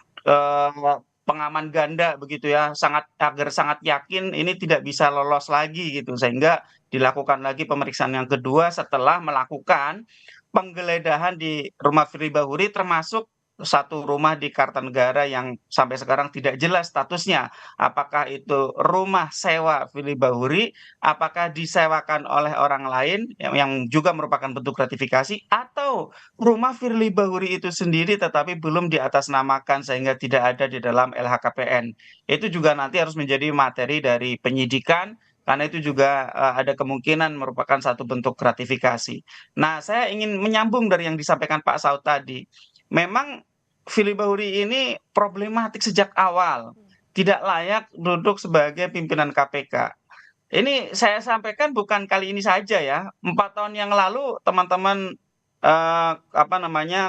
pengaman ganda begitu ya, agar sangat yakin ini tidak bisa lolos lagi gitu, sehingga dilakukan lagi pemeriksaan yang kedua setelah melakukan penggeledahan di rumah Firly Bahuri, termasuk satu rumah di Kartanegara yang sampai sekarang tidak jelas statusnya. Apakah itu rumah sewa Firly Bahuri, apakah disewakan oleh orang lain yang juga merupakan bentuk gratifikasi, atau rumah Firly Bahuri itu sendiri tetapi belum diatasnamakan sehingga tidak ada di dalam LHKPN. Itu juga nanti harus menjadi materi dari penyidikan, karena itu juga ada kemungkinan merupakan satu bentuk gratifikasi. Nah, saya ingin menyambung dari yang disampaikan Pak Saud tadi. Memang Firly Bahuri ini problematik sejak awal, tidak layak duduk sebagai pimpinan KPK. Ini saya sampaikan bukan kali ini saja ya. 4 tahun yang lalu teman-teman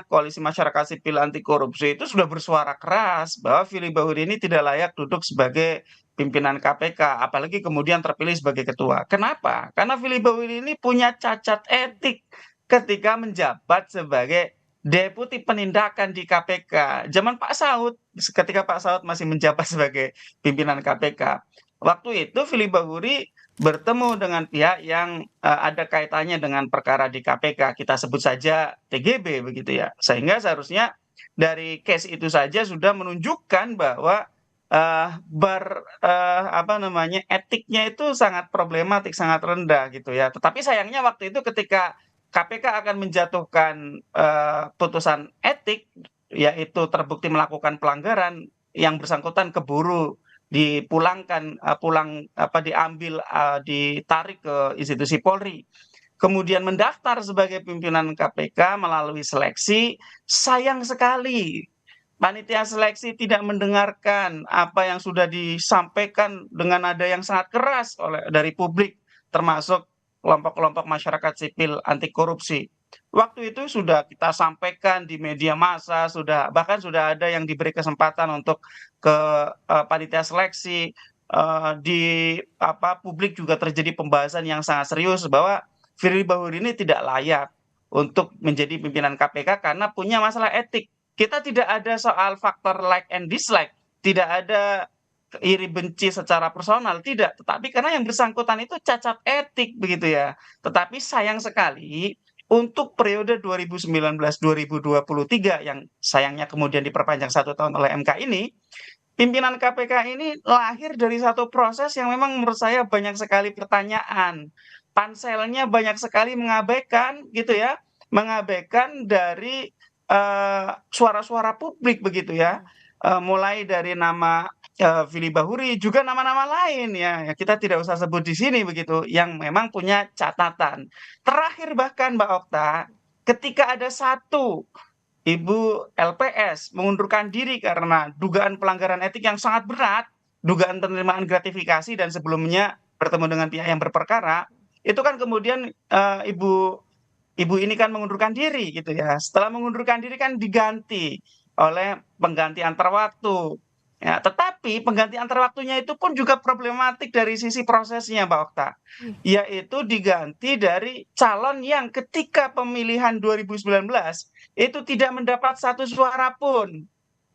Koalisi Masyarakat Sipil Anti Korupsi itu sudah bersuara keras bahwa Firly Bahuri ini tidak layak duduk sebagai pimpinan KPK, apalagi kemudian terpilih sebagai ketua. Kenapa? Karena Firly Bahuri ini punya cacat etik ketika menjabat sebagai deputi penindakan di KPK. Zaman Pak Saud, ketika Pak Saud masih menjabat sebagai pimpinan KPK. Waktu itu Firly Bahuri bertemu dengan pihak yang ada kaitannya dengan perkara di KPK, kita sebut saja TGB begitu ya. Sehingga seharusnya dari case itu saja sudah menunjukkan bahwa etiknya itu sangat problematik, sangat rendah gitu ya. Tetapi sayangnya waktu itu ketika KPK akan menjatuhkan putusan etik, yaitu terbukti melakukan pelanggaran, yang bersangkutan keburu dipulangkan, diambil, ditarik ke institusi Polri. Kemudian mendaftar sebagai pimpinan KPK melalui seleksi. Sayang sekali panitia seleksi tidak mendengarkan apa yang sudah disampaikan dengan nada yang sangat keras dari publik, termasuk kelompok-kelompok masyarakat sipil anti korupsi. Waktu itu sudah kita sampaikan di media massa, bahkan sudah ada yang diberi kesempatan untuk ke panitia seleksi. Di publik juga terjadi pembahasan yang sangat serius bahwa Firly Bahuri ini tidak layak untuk menjadi pimpinan KPK karena punya masalah etik. Kita tidak ada soal faktor like and dislike, tidak ada iri benci secara personal, tidak. Tetapi karena yang bersangkutan itu cacat etik begitu ya. Tetapi sayang sekali untuk periode 2019-2023 yang sayangnya kemudian diperpanjang 1 tahun oleh MK ini, pimpinan KPK ini lahir dari satu proses yang memang menurut saya banyak sekali pertanyaan. Panselnya banyak sekali mengabaikan gitu ya, mengabaikan dari suara-suara publik begitu ya. Mulai dari nama Firly Bahuri, juga nama-nama lain ya, kita tidak usah sebut di sini begitu, yang memang punya catatan. Terakhir bahkan Mbak Okta, ketika ada satu Ibu LPS mengundurkan diri karena dugaan pelanggaran etik yang sangat berat, dugaan penerimaan gratifikasi dan sebelumnya bertemu dengan pihak yang berperkara, itu kan kemudian ibu ini kan mengundurkan diri gitu ya. Setelah mengundurkan diri kan diganti oleh pengganti antar waktu. Ya, tetapi pengganti antar waktunya itu pun juga problematik dari sisi prosesnya, Mbak Okta. Yaitu diganti dari calon yang ketika pemilihan 2019 itu tidak mendapat 1 suara pun.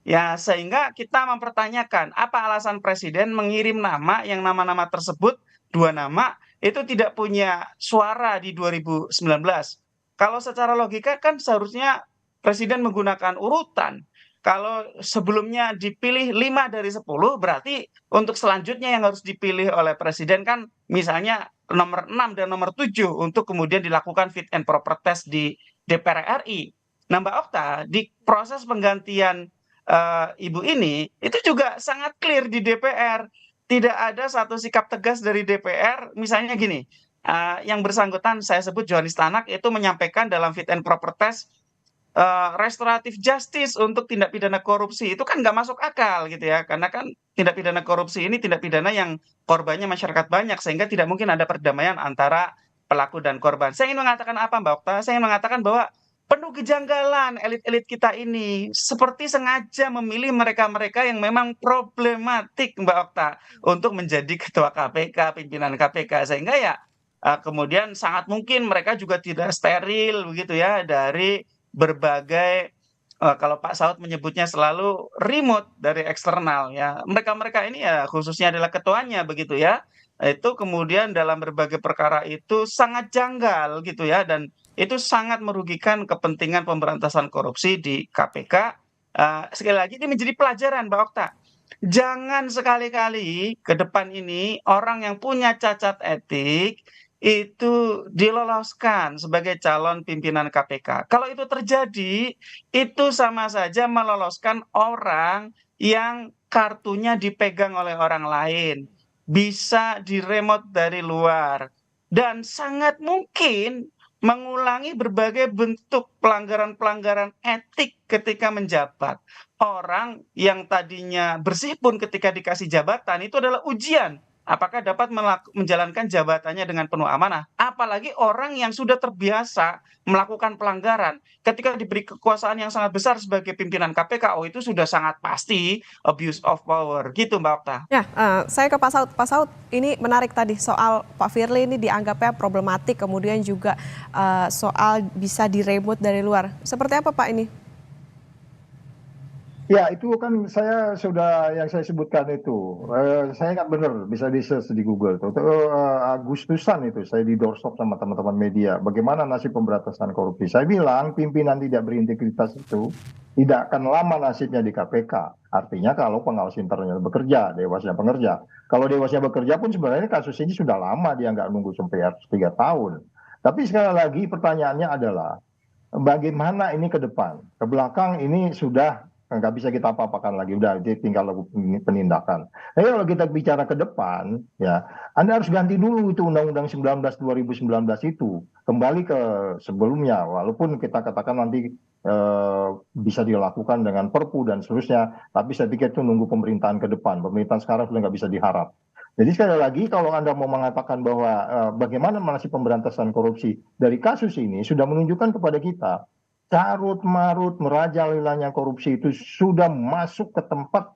Ya, sehingga kita mempertanyakan apa alasan presiden mengirim nama yang nama-nama tersebut, 2 nama, itu tidak punya suara di 2019. Kalau secara logika kan seharusnya presiden menggunakan urutan. Kalau sebelumnya dipilih 5 dari 10, berarti untuk selanjutnya yang harus dipilih oleh presiden kan misalnya nomor 6 dan nomor 7 untuk kemudian dilakukan fit and proper test di DPR RI. Nah, Mbak Okta, di proses penggantian Ibu ini, itu juga sangat clear di DPR. Tidak ada satu sikap tegas dari DPR, misalnya gini, yang bersangkutan saya sebut Johanis Tanak itu menyampaikan dalam fit and proper test restoratif justice untuk tindak pidana korupsi. Itu kan nggak masuk akal gitu ya, karena kan tindak pidana korupsi ini tindak pidana yang korbannya masyarakat banyak, sehingga tidak mungkin ada perdamaian antara pelaku dan korban. Saya ingin mengatakan apa, Mbak Okta? Saya ingin mengatakan bahwa penuh kejanggalan elit-elit kita ini seperti sengaja memilih mereka-mereka yang memang problematik, Mbak Okta, untuk menjadi ketua KPK, pimpinan KPK, sehingga ya kemudian sangat mungkin mereka juga tidak steril begitu ya dari berbagai kalau Pak Saud menyebutnya selalu remote dari eksternal ya. Mereka-mereka ini ya khususnya adalah ketuanya begitu ya. Itu kemudian dalam berbagai perkara itu sangat janggal gitu ya, dan itu sangat merugikan kepentingan pemberantasan korupsi di KPK. Sekali lagi ini menjadi pelajaran Mbak Okta. Jangan sekali-kali ke depan ini orang yang punya cacat etik itu diloloskan sebagai calon pimpinan KPK. Kalau itu terjadi, itu sama saja meloloskan orang yang kartunya dipegang oleh orang lain, bisa diremote dari luar, dan sangat mungkin mengulangi berbagai bentuk pelanggaran-pelanggaran etik ketika menjabat. Orang yang tadinya bersih pun ketika dikasih jabatan itu adalah ujian apakah dapat menjalankan jabatannya dengan penuh amanah. Apalagi orang yang sudah terbiasa melakukan pelanggaran, ketika diberi kekuasaan yang sangat besar sebagai pimpinan KPK, oh itu sudah sangat pasti abuse of power. Gitu Mbak Okta. Ya, saya ke Pak Saud. Pak Saud, ini menarik tadi soal Pak Firly ini dianggapnya problematik, kemudian juga soal bisa diremote dari luar. Seperti apa Pak ini? Ya, itu kan saya sudah yang saya sebutkan itu. Saya nggak benar, bisa di-search di Google. Itu Agustusan itu saya di doorstop sama teman-teman media. Bagaimana nasib pemberantasan korupsi? Saya bilang pimpinan tidak berintegritas itu tidak akan lama nasibnya di KPK. Artinya kalau pengawas internalnya bekerja, dewasnya bekerja. Kalau dewasnya bekerja pun sebenarnya kasus ini sudah lama, dia nggak nunggu sampai 3 tahun. Tapi sekali lagi pertanyaannya adalah bagaimana ini ke depan? Ke belakang ini sudah nggak bisa kita apa-apakan lagi, udah dia tinggal penindakan. Tapi kalau kita bicara ke depan, ya Anda harus ganti dulu itu Undang-Undang 19 2019 itu, kembali ke sebelumnya, walaupun kita katakan nanti bisa dilakukan dengan Perpu dan seterusnya, tapi saya pikir itu nunggu pemerintahan ke depan. Pemerintahan sekarang sudah nggak bisa diharap. Jadi sekali lagi kalau Anda mau mengatakan bahwa bagaimana nasib pemberantasan korupsi dari kasus ini sudah menunjukkan kepada kita carut marut merajalelanya korupsi itu sudah masuk ke tempat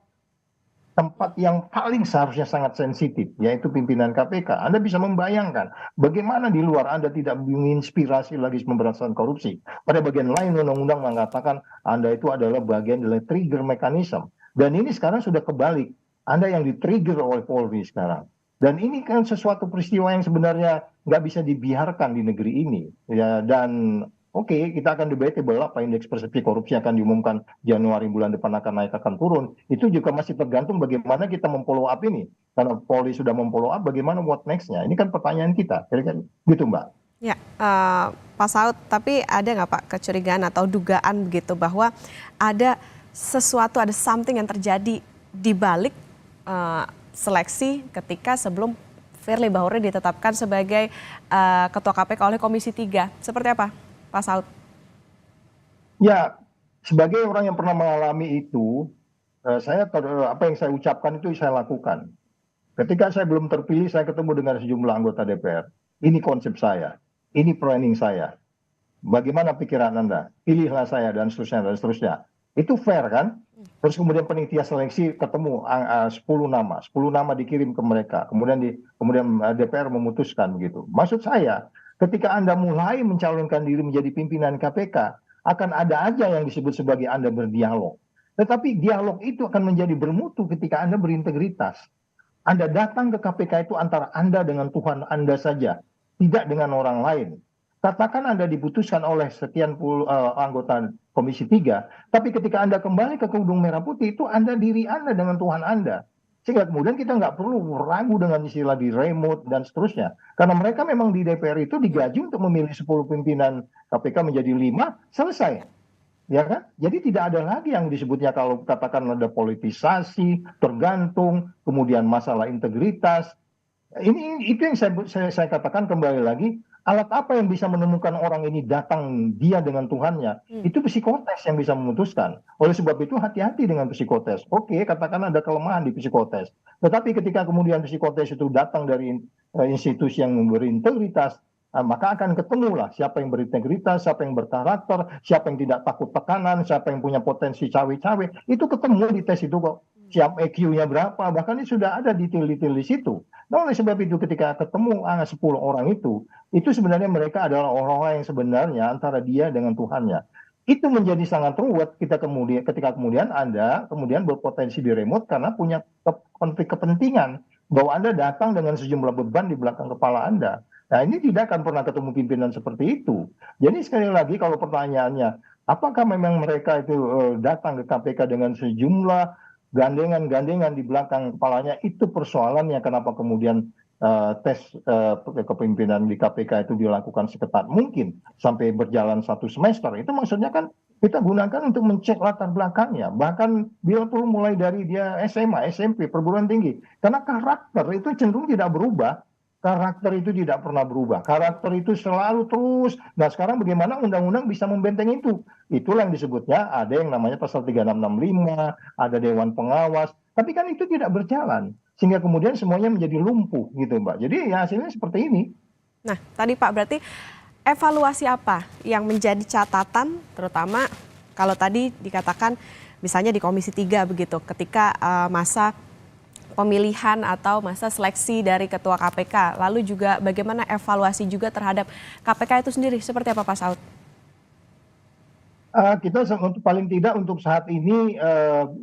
yang paling seharusnya sangat sensitif, yaitu pimpinan KPK. Anda bisa membayangkan bagaimana di luar Anda tidak menginspirasi lagi pemberantasan korupsi. Pada bagian lain undang-undang mengatakan Anda itu adalah bagian dari trigger mechanism. Dan ini sekarang sudah kebalik. Anda yang di-trigger oleh Polri sekarang. Dan ini kan sesuatu peristiwa yang sebenarnya nggak bisa dibiarkan di negeri ini. Ya, dan oke, kita akan debatable apa indeks persepsi korupsi akan diumumkan Januari bulan depan akan naik akan turun. Itu juga masih tergantung bagaimana kita memfollow up ini. Karena Polri sudah memfollow up, bagaimana what next-nya? Ini kan pertanyaan kita. Kira-kira gitu Mbak. Ya, Pak Saud, tapi ada nggak Pak kecurigaan atau dugaan begitu bahwa ada sesuatu, ada something yang terjadi di balik seleksi ketika sebelum Firly Bahuri ditetapkan sebagai Ketua KPK oleh Komisi 3. Seperti apa, Pak Saud? Ya, sebagai orang yang pernah mengalami itu, apa yang saya ucapkan itu saya lakukan. Ketika saya belum terpilih, saya ketemu dengan sejumlah anggota DPR. Ini konsep saya, ini planning saya. Bagaimana pikiran Anda? Pilihlah saya dan seterusnya dan seterusnya. Itu fair kan? Terus kemudian panitia seleksi ketemu 10 nama, 10 nama dikirim ke mereka. Kemudian DPR memutuskan begitu. Maksud saya, ketika Anda mulai mencalonkan diri menjadi pimpinan KPK, akan ada aja yang disebut sebagai Anda berdialog. Tetapi dialog itu akan menjadi bermutu ketika Anda berintegritas. Anda datang ke KPK itu antara Anda dengan Tuhan Anda saja, tidak dengan orang lain. Katakan Anda diputuskan oleh sekian puluh anggota Komisi 3, tapi ketika Anda kembali ke Gedung Merah Putih, itu Anda diri Anda dengan Tuhan Anda. Sehingga kemudian kita nggak perlu ragu dengan istilah di remote dan seterusnya. Karena mereka memang di DPR itu digaji untuk memilih 10 pimpinan KPK menjadi 5, selesai. ya kan? Jadi tidak ada lagi yang disebutnya kalau katakan ada politisasi, tergantung, kemudian masalah integritas. Ini itu yang saya katakan kembali lagi, alat apa yang bisa menemukan orang ini datang dia dengan Tuhannya? Itu psikotes yang bisa memutuskan. Oleh sebab itu hati-hati dengan psikotes. Oke, katakan ada kelemahan di psikotes. Tetapi ketika kemudian psikotes itu datang dari institusi yang berintegritas, maka akan ketemulah siapa yang berintegritas, siapa yang berkarakter, siapa yang tidak takut tekanan, siapa yang punya potensi cawe-cawe. Itu ketemu di tes itu kok. Siap EQ-nya berapa, bahkan ini sudah ada detail-detail di situ. Nah, oleh sebab itu ketika ketemu 10 orang itu sebenarnya mereka adalah orang-orang yang sebenarnya antara dia dengan Tuhannya. Itu menjadi sangat ruwet ketika kemudian Anda kemudian berpotensi diremot karena punya konflik kepentingan bahwa Anda datang dengan sejumlah beban di belakang kepala Anda. Nah, ini tidak akan pernah ketemu pimpinan seperti itu. Jadi sekali lagi kalau pertanyaannya, apakah memang mereka itu datang ke KPK dengan sejumlah gandengan-gandengan di belakang kepalanya, itu persoalannya kenapa kemudian tes kepemimpinan di KPK itu dilakukan seketat mungkin sampai berjalan 1 semester. Itu maksudnya kan kita gunakan untuk mencek latar belakangnya, bahkan bila perlu mulai dari dia SMA, SMP, perguruan tinggi, karena karakter itu cenderung tidak berubah. Karakter itu tidak pernah berubah. Karakter itu selalu terus. Nah, sekarang bagaimana undang-undang bisa membenteng itu? Itulah yang disebutnya ada yang namanya pasal 3665, ada dewan pengawas. Tapi kan itu tidak berjalan. Sehingga kemudian semuanya menjadi lumpuh gitu, Mbak. Jadi ya hasilnya seperti ini. Nah, tadi Pak, berarti evaluasi apa yang menjadi catatan, terutama kalau tadi dikatakan misalnya di Komisi 3 begitu, ketika masa pemilihan atau masa seleksi dari Ketua KPK, lalu juga bagaimana evaluasi juga terhadap KPK itu sendiri, seperti apa Pak Saud? Kita paling tidak untuk saat ini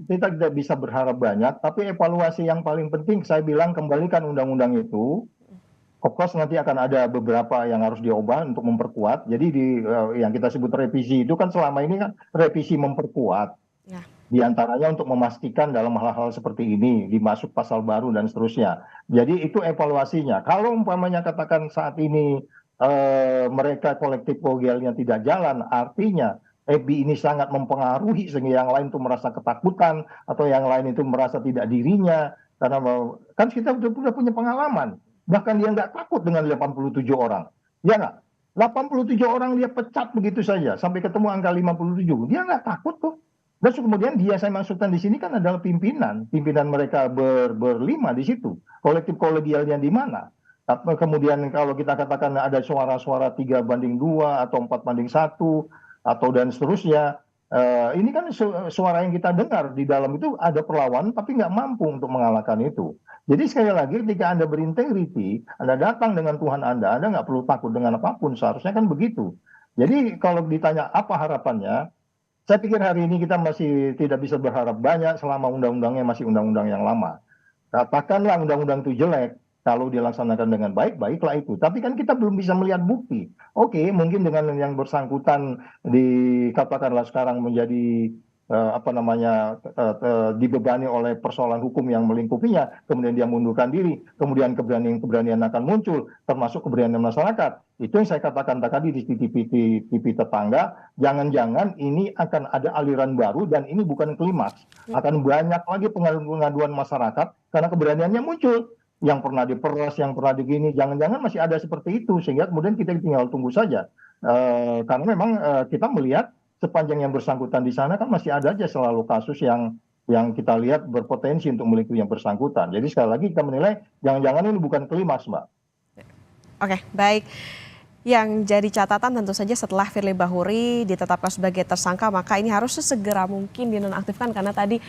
kita tidak bisa berharap banyak, tapi evaluasi yang paling penting saya bilang kembalikan undang-undang itu. Of course nanti akan ada beberapa yang harus diubah untuk memperkuat. Jadi yang kita sebut revisi itu kan selama ini kan revisi memperkuat. Ya. Di antaranya untuk memastikan dalam hal-hal seperti ini dimasuk pasal baru dan seterusnya. Jadi itu evaluasinya. Kalau umpamanya katakan saat ini mereka kolektif kolegialnya tidak jalan, artinya FB ini sangat mempengaruhi sehingga yang lain itu merasa ketakutan atau yang lain itu merasa tidak dirinya karena kan kita sudah punya pengalaman. Bahkan dia nggak takut dengan 87 orang. Ya nggak? 87 orang dia pecat begitu saja sampai ketemu angka 57. Dia nggak takut kok. Dan kemudian dia saya maksudkan di sini kan adalah pimpinan mereka berlima di situ. Kolektif kolegialnya di mana? Kemudian kalau kita katakan ada suara-suara 3-2 atau 4-1 atau dan seterusnya, ini kan suara yang kita dengar di dalam itu ada perlawanan tapi nggak mampu untuk mengalahkan itu. Jadi sekali lagi ketika Anda berintegriti, Anda datang dengan Tuhan Anda nggak perlu takut dengan apapun, seharusnya kan begitu. Jadi kalau ditanya apa harapannya, saya pikir hari ini kita masih tidak bisa berharap banyak selama undang-undangnya masih undang-undang yang lama. Katakanlah undang-undang itu jelek, kalau dilaksanakan dengan baik, baiklah itu. Tapi kan kita belum bisa melihat bukti. Oke, mungkin dengan yang bersangkutan dikatakanlah sekarang menjadi dibebani oleh persoalan hukum yang melingkupinya, kemudian dia mundurkan diri, kemudian keberanian akan muncul, termasuk keberanian masyarakat. Itu yang saya katakan tadi di TV tetangga, jangan-jangan ini akan ada aliran baru dan ini bukan klimaks. Akan banyak lagi pengaduan masyarakat karena keberaniannya muncul. Yang pernah diperas, yang pernah digini, jangan-jangan masih ada seperti itu. Sehingga kemudian kita tinggal tunggu saja. Karena memang kita melihat sepanjang yang bersangkutan di sana kan masih ada aja selalu kasus yang kita lihat berpotensi untuk melingkupi yang bersangkutan. Jadi sekali lagi kita menilai jangan-jangan ini bukan klimaks, Mbak. Oke, baik. Yang jadi catatan tentu saja setelah Firly Bahuri ditetapkan sebagai tersangka, maka ini harus sesegera mungkin dinonaktifkan karena tadi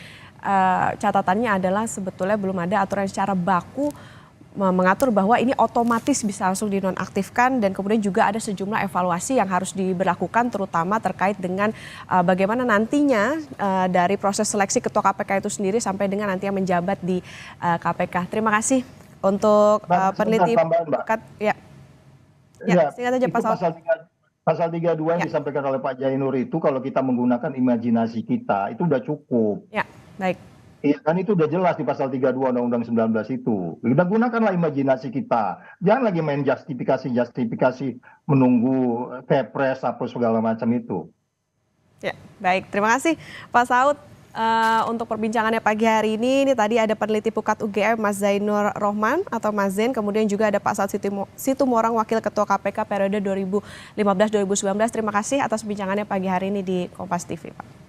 catatannya adalah sebetulnya belum ada aturan secara baku mengatur bahwa ini otomatis bisa langsung dinonaktifkan dan kemudian juga ada sejumlah evaluasi yang harus diberlakukan terutama terkait dengan bagaimana nantinya dari proses seleksi ketua KPK itu sendiri sampai dengan nanti yang menjabat di KPK. Terima kasih untuk peneliti Ya, singkat saja pasal 32 yang disampaikan oleh Pak Jainur itu kalau kita menggunakan imajinasi kita itu udah cukup. Ya, baik. Iya kan itu udah jelas di pasal 32 Undang-Undang 19 itu. Kita gunakanlah imajinasi kita. Jangan lagi main justifikasi menunggu kepres apa segala macam itu. Ya, baik. Terima kasih Pak Saud untuk perbincangannya pagi hari ini. Ini tadi ada peneliti Pukat UGM Mas Zainur Rohman atau Mas Zain, kemudian juga ada Pak Saud Situmorang, Wakil Ketua KPK periode 2015-2019. Terima kasih atas perbincangannya pagi hari ini di Kompas TV, Pak.